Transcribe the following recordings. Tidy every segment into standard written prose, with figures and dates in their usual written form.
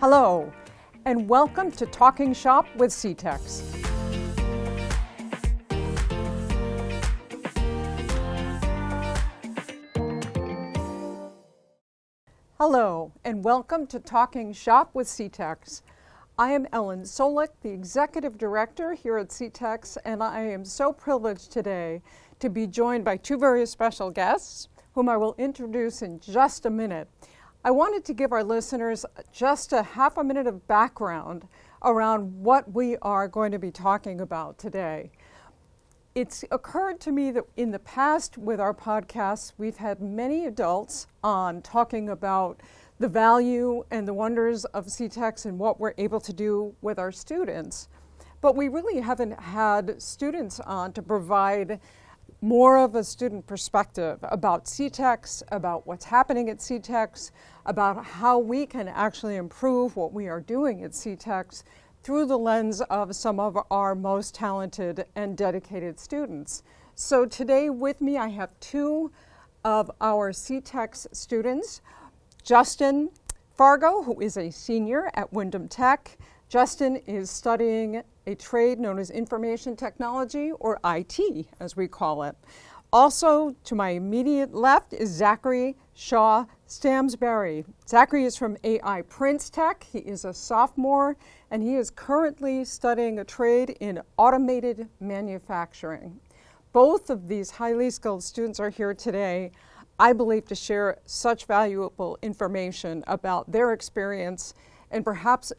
Hello, and welcome to Talking Shop with CTECS. Hello, and welcome to Talking Shop with CTECS. I am Ellen Solik, the Executive Director here at CTECS, and I am so privileged today to be joined by two very special guests, whom I will introduce in just a minute. I wanted to give our listeners just a half a minute of background around what we are going to be talking about today. It's occurred to me that in the past with our podcasts, we've had many adults on talking about the value and the wonders of CTECS and what we're able to do with our students. But we really haven't had students on to provide more of a student perspective about CTECS, about what's happening at CTECS, about how we can actually improve what we are doing at CTECS through the lens of some of our most talented and dedicated students. So today with me I have two of our CTECS students, Justin Fargo, who is a senior at Wyndham Tech. Justin is studying a trade known as information technology, or IT as we call it. Also to my immediate left is Zachary Shaw Stamsbury. Zachary is from AI Prince Tech. He is a sophomore and he is currently studying a trade in automated manufacturing. Both of these highly skilled students are here today, I believe, to share such valuable information about their experience and perhaps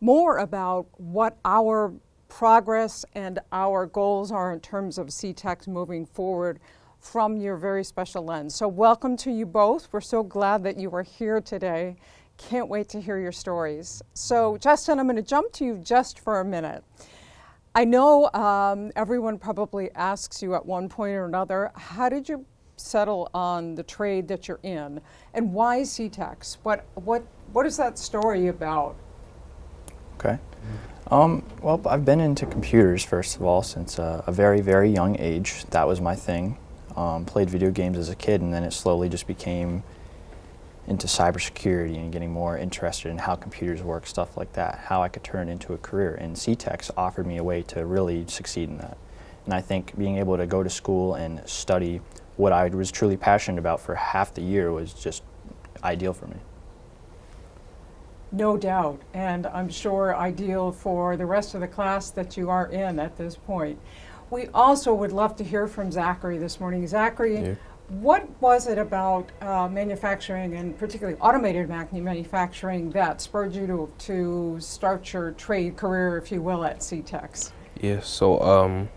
more about what our progress and our goals are in terms of CTECS moving forward from your very special lens. So welcome to you both. We're so glad that you are here today. Can't wait to hear your stories. So Justin, I'm going to jump to you just for a minute. I know everyone probably asks you at one point or another, how did you settle on the trade that you're in, and why CTECS? What is that story about? Okay. Well, I've been into computers, first of all, since a very, very young age. That was my thing. Played video games as a kid, and then it slowly just became into cybersecurity and getting more interested in how computers work, stuff like that, how I could turn it into a career. And CTECS offered me a way to really succeed in that. And I think being able to go to school and study what I was truly passionate about for half the year was just ideal for me. No doubt, and I'm sure ideal for the rest of the class that you are in at this point. We also would love to hear from Zachary this morning. Zachary, yeah. What was it about manufacturing, and particularly automated manufacturing, that spurred you to start your trade career, if you will, at CTECS? Yeah, so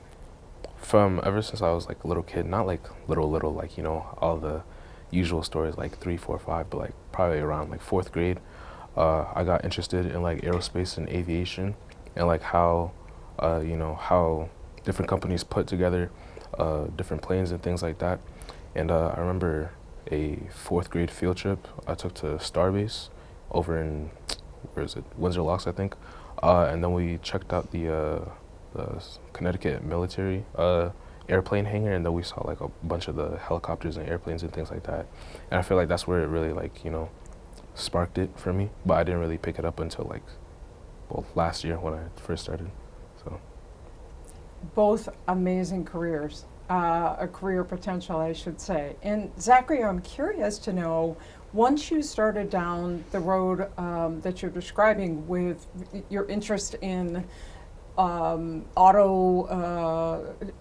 from ever since I was like a little kid, not like little, like, you know, all the usual stories like 3, 4, 5, but like probably around like 4th grade. I got interested in like aerospace and aviation, and like how, how different companies put together different planes and things like that. And I remember a 4th grade field trip I took to Starbase over in, Windsor Locks, I think. And then we checked out the Connecticut military airplane hangar, and then we saw like a bunch of the helicopters and airplanes and things like that. And I feel like that's where it really sparked it for me, but I didn't really pick it up until last year when I first started. So both amazing careers, a career potential, I should say. And Zachary, I'm curious to know, once you started down the road that you're describing with your interest in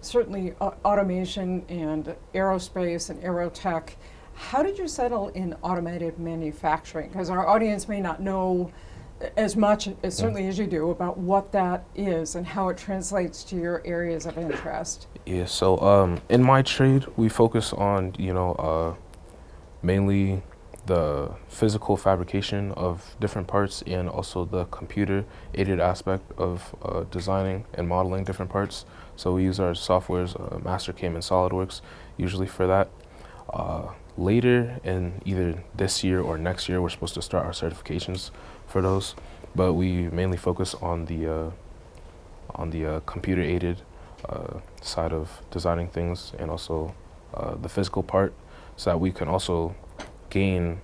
certainly automation and aerospace and aerotech, how did you settle in automated manufacturing? Because our audience may not know as much, certainly as you do, about what that is and how it translates to your areas of interest. Yeah, so in my trade, we focus on, mainly the physical fabrication of different parts and also the computer-aided aspect of designing and modeling different parts. So we use our softwares, Mastercam and SolidWorks, usually for that. Later in either this year or next year, we're supposed to start our certifications for those, but we mainly focus on the computer-aided side of designing things, and also the physical part, so that we can also gain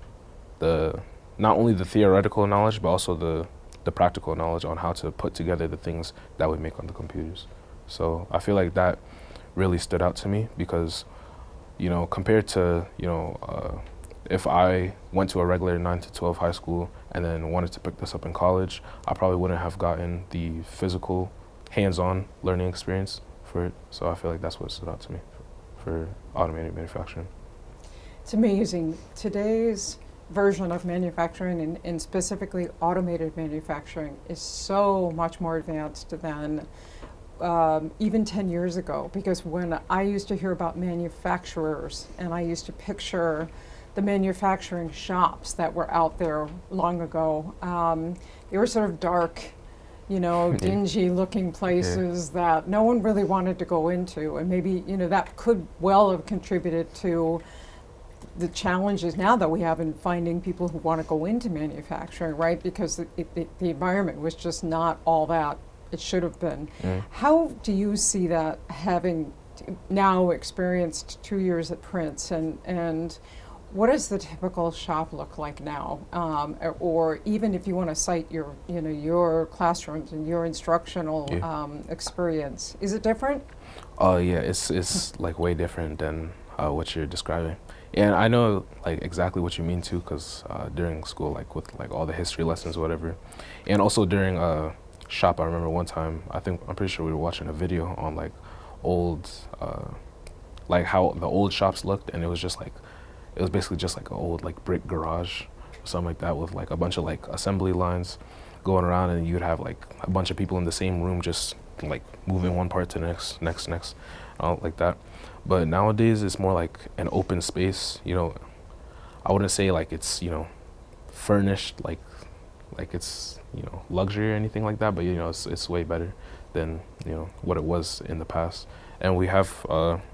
the not only the theoretical knowledge, but also the practical knowledge on how to put together the things that we make on the computers. So I feel like that really stood out to me because, you know, compared to, you know, if I went to a regular 9 to 12 high school and then wanted to pick this up in college, I probably wouldn't have gotten the physical, hands-on learning experience for it. So I feel like that's what stood out to me for automated manufacturing. It's amazing. Today's version of manufacturing and specifically automated manufacturing is so much more advanced than even 10 years ago, because when I used to hear about manufacturers and I used to picture the manufacturing shops that were out there long ago, they were sort of dark, you know, dingy looking places that no one really wanted to go into, and maybe, you know, that could well have contributed to the challenges now that we have in finding people who want to go into manufacturing, right? Because the environment was just not all that it should have been. How do you see that, having now experienced 2 years at Prince, and what does the typical shop look like now? Or even if you want to cite your, you know, your classrooms and your instructional experience, is it different? Oh yeah, it's like way different than what you're describing. And I know like exactly what you mean too, because during school, like with like all the history lessons or whatever, and also during shop, I remember one time, I'm pretty sure we were watching a video on like old, like how the old shops looked, and it was basically just like an old like brick garage or something like that, with like a bunch of like assembly lines going around, and you'd have like a bunch of people in the same room just like moving one part to the next, like that. But nowadays it's more like an open space, you know. I wouldn't say like it's, you know, furnished like it's, you know, luxury or anything like that, but you know, it's way better than, you know, what it was in the past. And we have,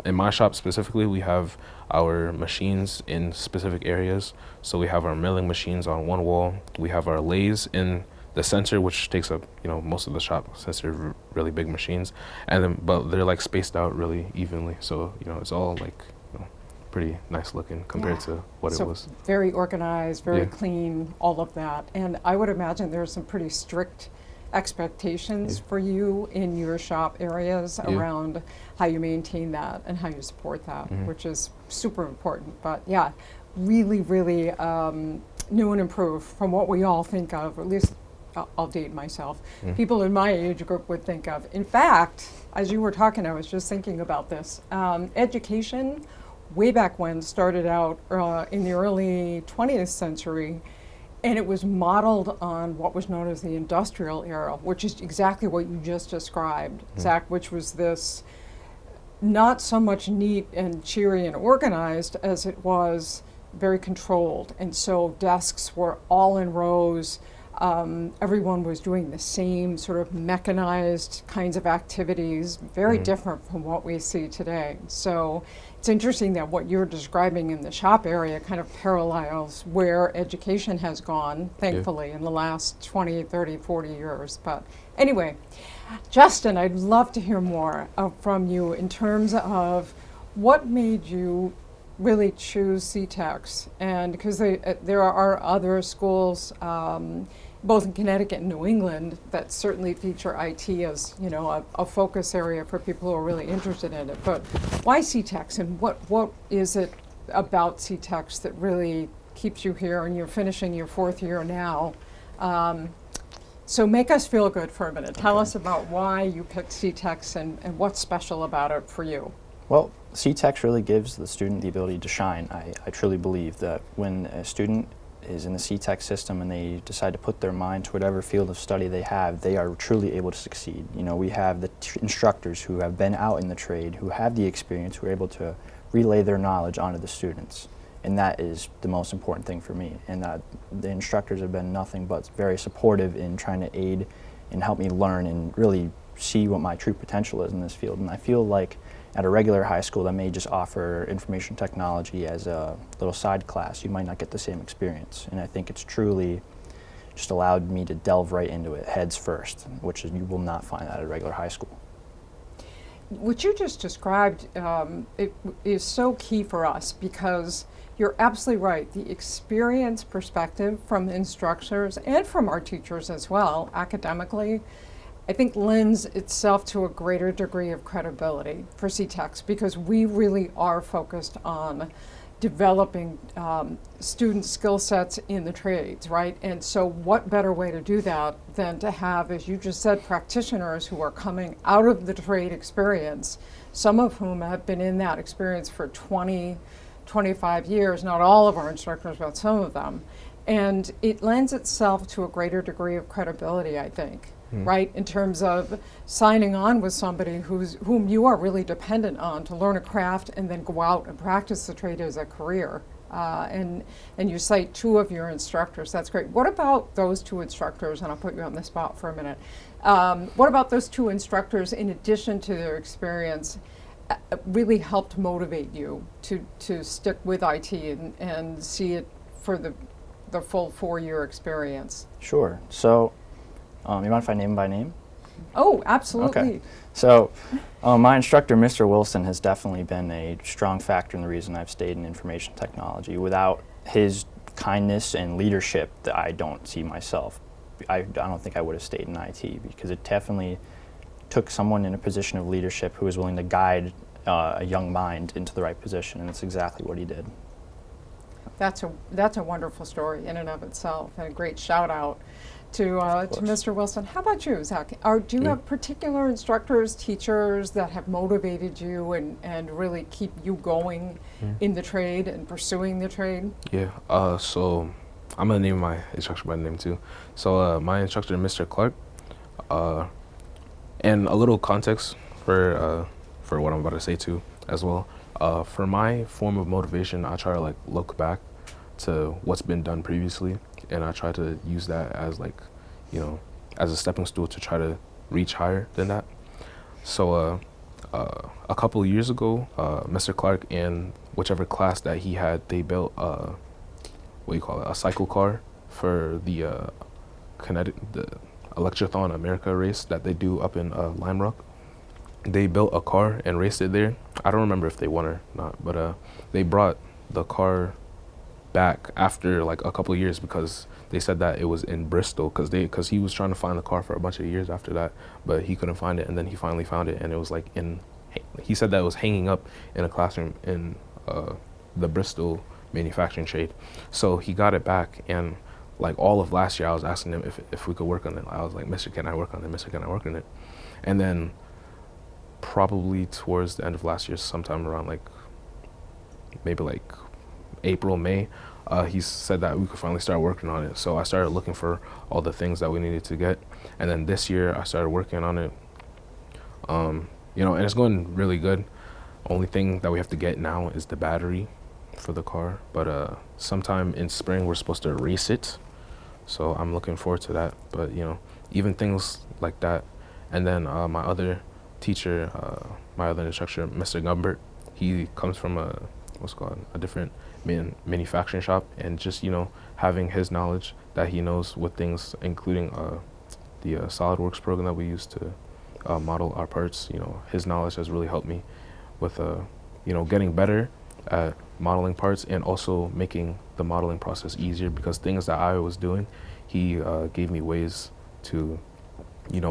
in my shop specifically, we have our machines in specific areas. So we have our milling machines on one wall. We have our lathes in the center, which takes up, you know, most of the shop since they're really big machines. And then, but they're like spaced out really evenly. So, you know, it's all like, you know, pretty nice looking compared to what it was. Very organized, very clean, all of that. And I would imagine there's some pretty strict expectations for you in your shop areas around how you maintain that and how you support that, which is super important. But yeah, really, really new and improved from what we all think of, or at least I'll date myself, people in my age group would think of. In fact, as you were talking, I was just thinking about this. Education, way back when, started out in the early 20th century, and it was modeled on what was known as the industrial era, which is exactly what you just described, Zach, which was this not so much neat and cheery and organized as it was very controlled. And so desks were all in rows. Everyone was doing the same sort of mechanized kinds of activities, very different from what we see today. So it's interesting that what you're describing in the shop area kind of parallels where education has gone, thankfully, in the last 20, 30, 40 years. But anyway, Justin, I'd love to hear more from you in terms of what made you really choose CTECS, and because there are other schools, both in Connecticut and New England, that certainly feature IT as, you know, a focus area for people who are really interested in it. But why CTECS, and what is it about CTECS that really keeps you here, and you're finishing your 4th year now? So make us feel good for a minute. Tell us about why you picked CTECS and what's special about it for you. Well, CTECS really gives the student the ability to shine. I truly believe that when a student is in the CTECS system and they decide to put their mind to whatever field of study they have, they are truly able to succeed. You know, we have the instructors who have been out in the trade, who have the experience, who are able to relay their knowledge onto the students. And that is the most important thing for me. And the instructors have been nothing but very supportive in trying to aid and help me learn and really see what my true potential is in this field. And I feel like at a regular high school that may just offer information technology as a little side class, you might not get the same experience. And I think it's truly just allowed me to delve right into it heads first, which is, you will not find that at a regular high school. what you just described it is so key for us because you're absolutely right. The experience perspective from instructors and from our teachers as well, academically, I think lends itself to a greater degree of credibility for CTECS because we really are focused on developing student skill sets in the trades, right? And so what better way to do that than to have, as you just said, practitioners who are coming out of the trade experience, some of whom have been in that experience for 20, 25 years, not all of our instructors, but some of them. And it lends itself to a greater degree of credibility, I think. Right, in terms of signing on with somebody whom you are really dependent on to learn a craft and then go out and practice the trade as a career. And you cite two of your instructors. That's great. What about those two instructors? And I'll put you on the spot for a minute. What about those two instructors, in addition to their experience, really helped motivate you to stick with IT and see it for the full 4-year experience? Sure. So. You mind if I name by name? Oh, absolutely. Okay. So my instructor, Mr. Wilson, has definitely been a strong factor in the reason I've stayed in information technology. Without his kindness and leadership, that I don't see myself. I don't think I would have stayed in IT because it definitely took someone in a position of leadership who was willing to guide a young mind into the right position, and that's exactly what he did. That's a wonderful story in and of itself, and a great shout out to Mr. Wilson. How about you, Zach? Do you have particular instructors, teachers that have motivated you and really keep you going in the trade and pursuing the trade? Yeah, so I'm going to name my instructor by name too. So my instructor, Mr. Clark, and a little context for what I'm about to say too as well. For my form of motivation, I try to like look back to what's been done previously, and I try to use that as like, as a stepping stool to try to reach higher than that. So a couple of years ago, Mr. Clark and whichever class that he had, they built a cycle car for the the Electrothon America race that they do up in Lime Rock. They built a car and raced it there. I don't remember if they won or not, but they brought the car back after like a couple of years because they said that it was in Bristol because he was trying to find the car for a bunch of years after that, but he couldn't find it, and then he finally found it, and it was like he said that it was hanging up in a classroom in the Bristol manufacturing trade. So he got it back, and like all of last year I was asking him if we could work on it. I was like, Mr. Can I work on it? Mr. Can I work on it? And then probably towards the end of last year, sometime around like maybe like April, May, he said that we could finally start working on it. So I started looking for all the things that we needed to get, and then this year I started working on it. And it's going really good. Only thing that we have to get now is the battery for the car, but sometime in spring we're supposed to race it, so I'm looking forward to that. But even things like that, and then my other teacher, my other instructor, Mr. Gumbert, he comes from a different manufacturing shop, and just having his knowledge that he knows with things, including the SolidWorks program that we use to model our parts. His knowledge has really helped me with getting better at modeling parts, and also making the modeling process easier, because things that I was doing, he gave me ways to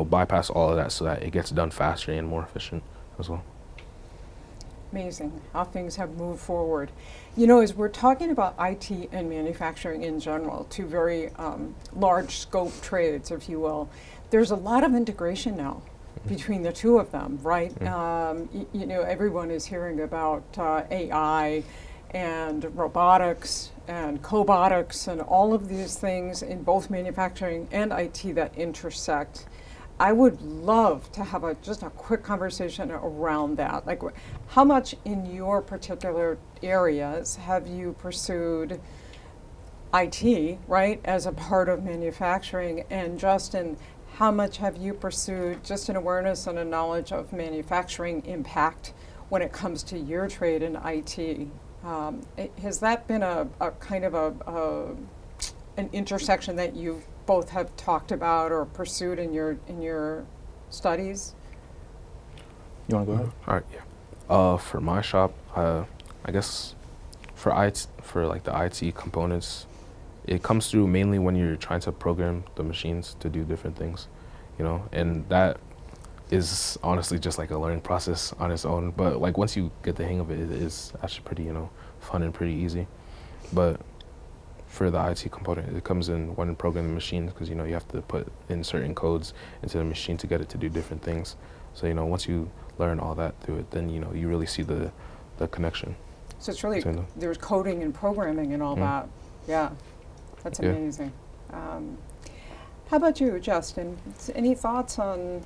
bypass all of that so that it gets done faster and more efficient as well. Amazing how things have moved forward. As we're talking about IT and manufacturing in general, two very large scope trades, if you will, there's a lot of integration now between the two of them, right? Everyone is hearing about AI and robotics and cobotics and all of these things in both manufacturing and IT that intersect. I would love to have just a quick conversation around that. Like, how much in your particular areas have you pursued IT, right, as a part of manufacturing? And Justin, how much have you pursued just an awareness and a knowledge of manufacturing impact when it comes to your trade in IT? Has that been a kind of an intersection that you've both have talked about or pursued in your studies? You want to go ahead? All right, yeah. For my shop, I guess for like the IT components, it comes through mainly when you're trying to program the machines to do different things, and that is honestly just like a learning process on its own. But like once you get the hang of it, it is actually pretty, fun and pretty easy. But for the IT component, it comes in when programming the machines because, you have to put in certain codes into the machine to get it to do different things. So, once you learn all that through it, then, you really see the connection. So it's really, there's coding and programming and all that. Yeah, that's amazing. How about you, Justin? Any thoughts on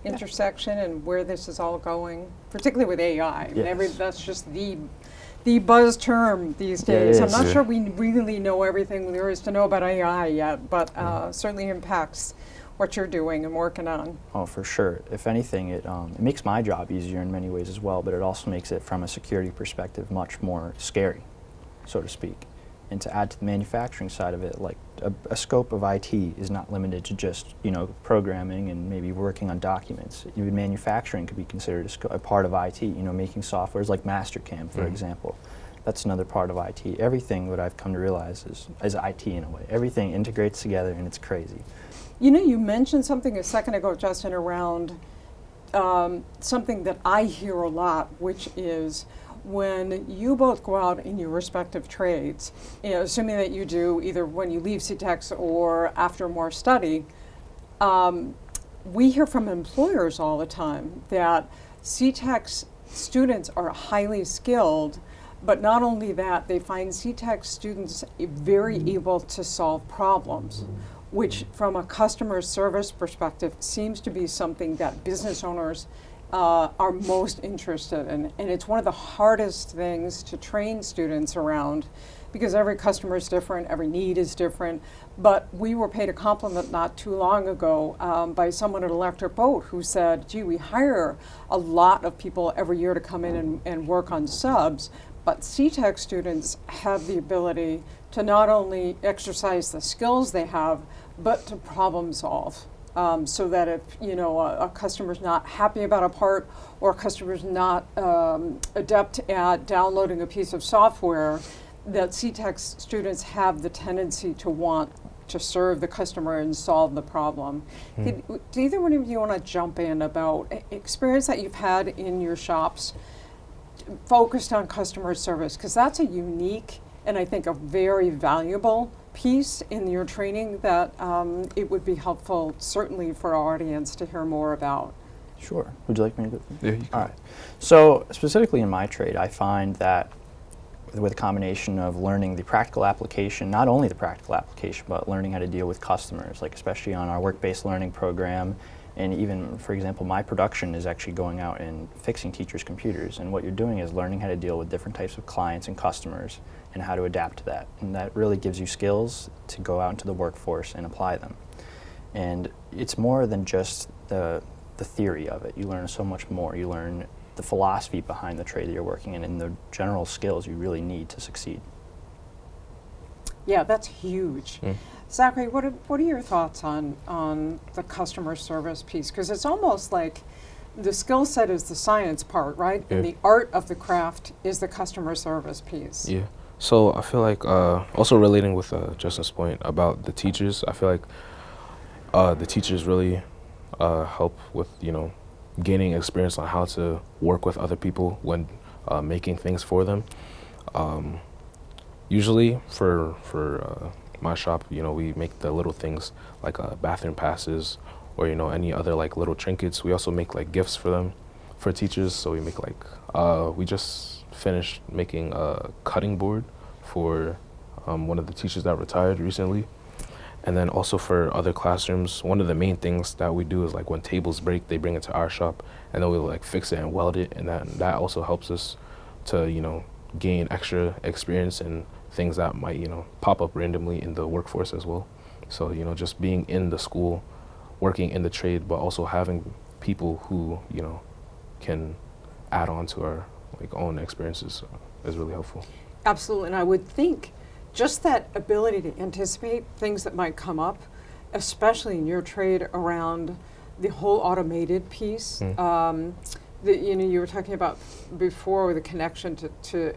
intersection and where this is all going, particularly with AI? I mean, that's just the buzz term these days. I'm not sure we really know everything there is to know about AI yet, but certainly impacts what you're doing and working on. Oh, for sure. If anything, it makes my job easier in many ways as well, but it also makes it, from a security perspective, much more scary, so to speak. And to add to the manufacturing side of it, like a scope of IT is not limited to just, programming and maybe working on documents. Even manufacturing could be considered a part of IT, making softwares like Mastercam, for example. That's another part of IT. Everything, what I've come to realize, is IT in a way. Everything integrates together, and it's crazy. You mentioned something a second ago, Justin, around something that I hear a lot, which is when you both go out in your respective trades, assuming that you do either when you leave CTECS or after more study, we hear from employers all the time that CTECS students are highly skilled, but not only that, they find CTECS students very able to solve problems, which from a customer service perspective seems to be something that business owners are most interested in. And it's one of the hardest things to train students around because every customer is different, every need is different. But we were paid a compliment not too long ago by someone at Electric Boat who said, gee, we hire a lot of people every year to come in and work on subs, but CTECS students have the ability to not only exercise the skills they have, but to problem solve. So that if a customer's not happy about a part or a customer's not adept at downloading a piece of software, that CTECS students have the tendency to want to serve the customer and solve the problem. Do either one of you want to jump in about experience that you've had in your shops focused on customer service? Because that's a unique and I think a very valuable piece in your training that it would be helpful certainly for our audience to hear more about. Sure. Would you like me to go? Yeah, you can. All right. So specifically in my trade, I find that with a combination of learning the practical application, not only the practical application, but learning how to deal with customers, like especially on our work-based learning program. And even, for example, my production is actually going out and fixing teachers' computers. And what you're doing is learning how to deal with different types of clients and customers and how to adapt to that. And that really gives you skills to go out into the workforce and apply them. And it's more than just the theory of it. You learn so much more. You learn the philosophy behind the trade that you're working in and the general skills you really need to succeed. Yeah, that's huge. Zachary, what are your thoughts on the customer service piece? Because it's almost like the skill set is the science part, right? Yeah. And the art of the craft is the customer service piece. Yeah. So I feel like also relating with Justin's point about the teachers, I feel like the teachers really help with, gaining experience on how to work with other people when making things for them. Usually for my shop, we make the little things like bathroom passes or, any other like little trinkets. We also make like gifts for them, for teachers. So we make like, we just finished making a cutting board for one of the teachers that retired recently. And then also for other classrooms, one of the main things that we do is like when tables break, they bring it to our shop and then we'll like fix it and weld it. And that also helps us to, gain extra experience and things that might, pop up randomly in the workforce as well. So, just being in the school, working in the trade, but also having people who, can add on to our like own experiences is really helpful. Absolutely, and I would think just that ability to anticipate things that might come up, especially in your trade around the whole automated piece, You were talking about before the connection to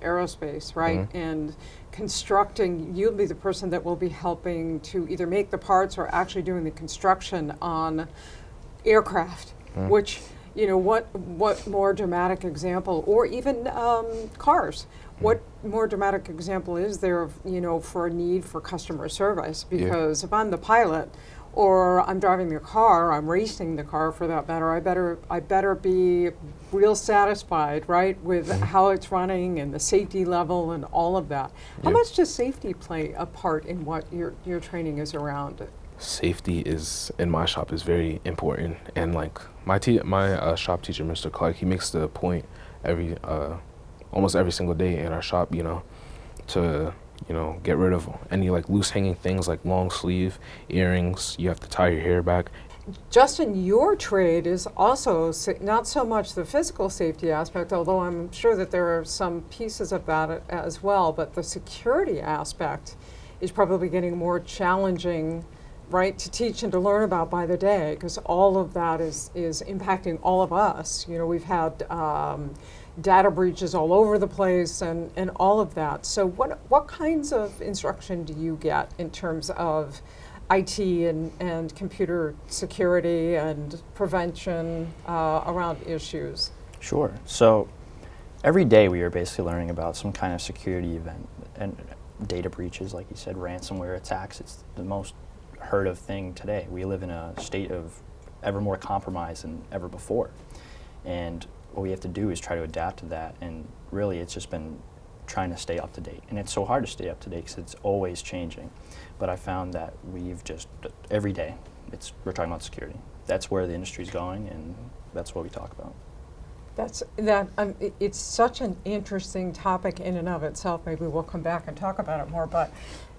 aerospace, right? Mm-hmm. And constructing, you'll be the person that will be helping to either make the parts or actually doing the construction on aircraft, which, what more dramatic example, or even cars, what more dramatic example is there of, for a need for customer service? Because if I'm the pilot, or I'm driving the car, I'm racing the car for that matter, I better be real satisfied, right, with how it's running and the safety level and all of that. How much does safety play a part in what your training is around? Safety is, in my shop, is very important. And like my shop teacher, Mr. Clark, he makes the point almost every single day in our shop, to get rid of any like loose hanging things like long sleeve, earrings. You have to tie your hair back. Justin, your trade is also not so much the physical safety aspect, although I'm sure that there are some pieces of that as well, but the security aspect is probably getting more challenging, right, to teach and to learn about by the day, because all of that is impacting all of us. We've had data breaches all over the place and all of that. So what kinds of instruction do you get in terms of IT and computer security and prevention around issues? Sure. So every day we are basically learning about some kind of security event and data breaches, like you said, ransomware attacks. It's the most heard of thing today. We live in a state of ever more compromise than ever before. And what we have to do is try to adapt to that, and really it's just been trying to stay up to date. And it's so hard to stay up to date because it's always changing. But I found that we've just, every day, we're talking about security. That's where the industry's going, and that's what we talk about. It's such an interesting topic in and of itself. Maybe we'll come back and talk about it more, but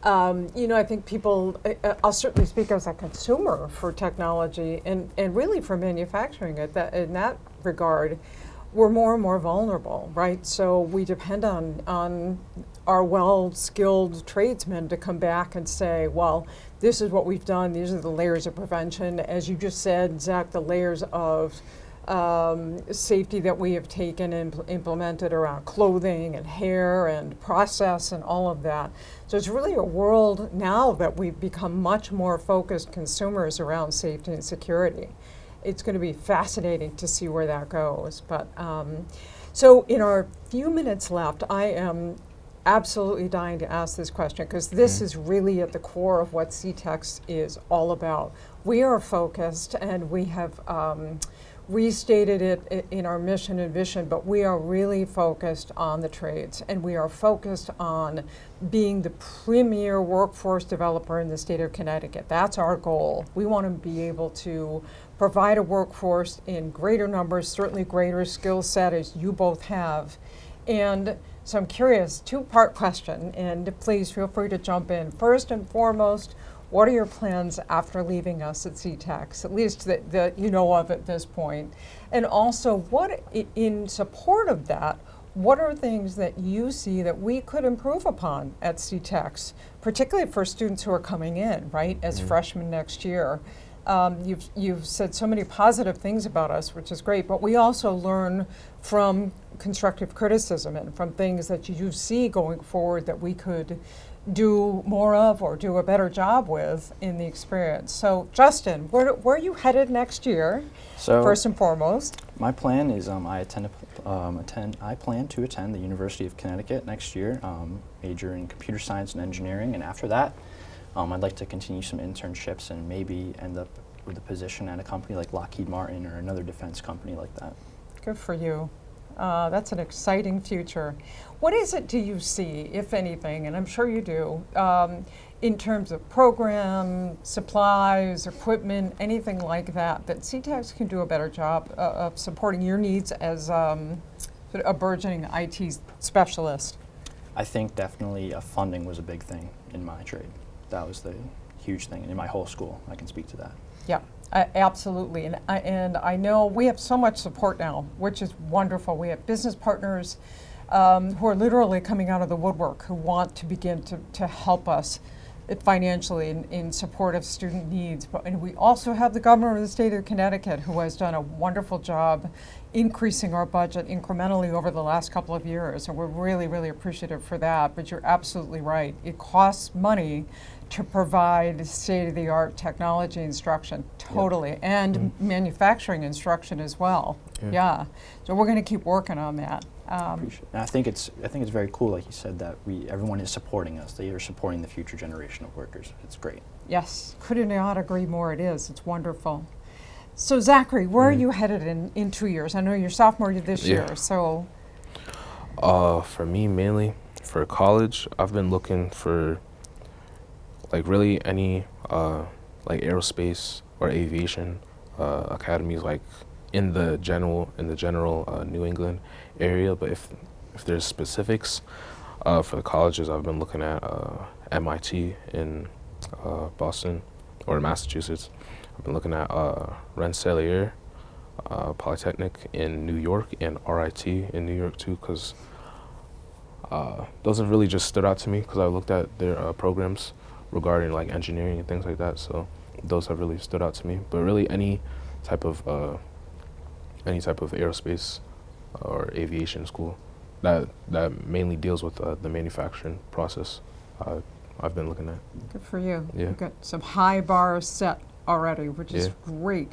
I think people, I'll certainly speak as a consumer for technology and really for manufacturing in that regard, we're more and more vulnerable, right? So we depend on our well-skilled tradesmen to come back and say, well, this is what we've done, these are the layers of prevention. As you just said, Zach, the layers of safety that we have taken and implemented around clothing and hair and process and all of that. So it's really a world now that we've become much more focused consumers around safety and security. It's going to be fascinating to see where that goes. But so in our few minutes left, I am absolutely dying to ask this question because this is really at the core of what CTECS is all about. We are focused, and we have restated it in our mission and vision, but we are really focused on the trades, and we are focused on being the premier workforce developer in the state of Connecticut. That's our goal. We want to be able to provide a workforce in greater numbers, certainly greater skill set as you both have. And so I'm curious, two-part question, and please feel free to jump in. First and foremost, what are your plans after leaving us at CTECS, at least that you know of at this point? And also, what in support of that, what are things that you see that we could improve upon at CTECS, particularly for students who are coming in, right, as freshmen next year? You've said so many positive things about us, which is great, but we also learn from constructive criticism and from things that you see going forward that we could do more of or do a better job with in the experience. So Justin, where are you headed next year, first and foremost? My plan is I plan to attend the University of Connecticut next year, major in computer science and engineering, and after that I'd like to continue some internships and maybe end up with a position at a company like Lockheed Martin or another defense company like that. Good for you. That's an exciting future. What is it do you see, if anything, and I'm sure you do, in terms of program, supplies, equipment, anything like that CTECS can do a better job of supporting your needs as a burgeoning IT specialist? I think definitely funding was a big thing in my trade. That was the huge thing in my whole school. I can speak to that. Yeah. Absolutely, and I know we have so much support now, which is wonderful. We have business partners who are literally coming out of the woodwork who want to begin to help us financially in support of student needs. And we also have the governor of the state of Connecticut, who has done a wonderful job increasing our budget incrementally over the last couple of years, and we're really, really appreciative for that. But you're absolutely right. It costs money to provide state-of-the-art technology instruction, totally, and manufacturing instruction as well. Yeah. So we're going to keep working on that. Appreciate it. And I think it's very cool, like you said, that everyone is supporting us. They are supporting the future generation of workers. It's great. Yes, could not agree more. It is. It's wonderful. So Zachary, where are you headed in 2 years? I know you're sophomore this year. So, for me mainly for college, I've been looking for like really any like aerospace or aviation academies, like in the general New England area. But if there's specifics for the colleges, I've been looking at MIT in Boston or Massachusetts. I've been looking at Rensselaer Polytechnic in New York and RIT in New York too, because those have really just stood out to me because I looked at their programs regarding like engineering and things like that. So those have really stood out to me. But really any type of aerospace or aviation school that mainly deals with the manufacturing process, I've been looking at. good for you. Yeah. You've got some high bars set already, which is great.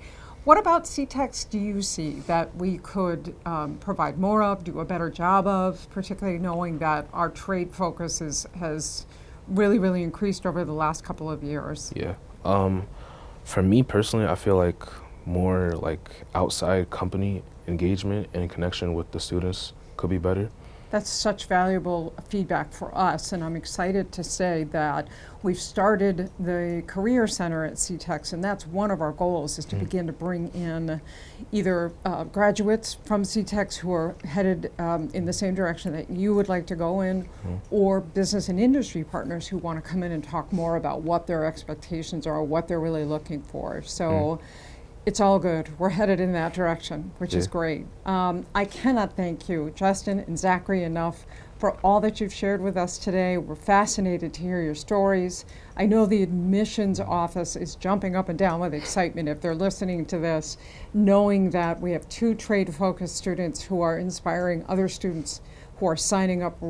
What about CTECS do you see that we could provide more of, do a better job of, particularly knowing that our trade focus has really, really increased over the last couple of years? Yeah. For me personally, I feel like more like outside company engagement and connection with the students could be better. That's such valuable feedback for us, and I'm excited to say that we've started the Career Center at CTECS, and that's one of our goals, is to begin to bring in either graduates from CTECS who are headed in the same direction that you would like to go in, or business and industry partners who want to come in and talk more about what their expectations are, what they're really looking for. So. It's all good. We're headed in that direction, which is great. I cannot thank you, Justin and Zachary, enough for all that you've shared with us today. We're fascinated to hear your stories. I know the admissions office is jumping up and down with excitement if they're listening to this, knowing that we have 2 trade-focused students who are inspiring other students who are signing up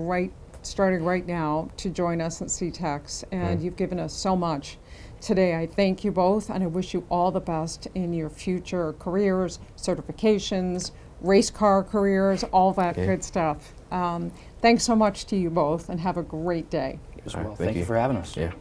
starting right now to join us at CTECS. And you've given us so much today. I thank you both, and I wish you all the best in your future careers, certifications, race car careers, all that good stuff. Thanks so much to you both, and have a great day. As well. Thank you for having us. Yeah.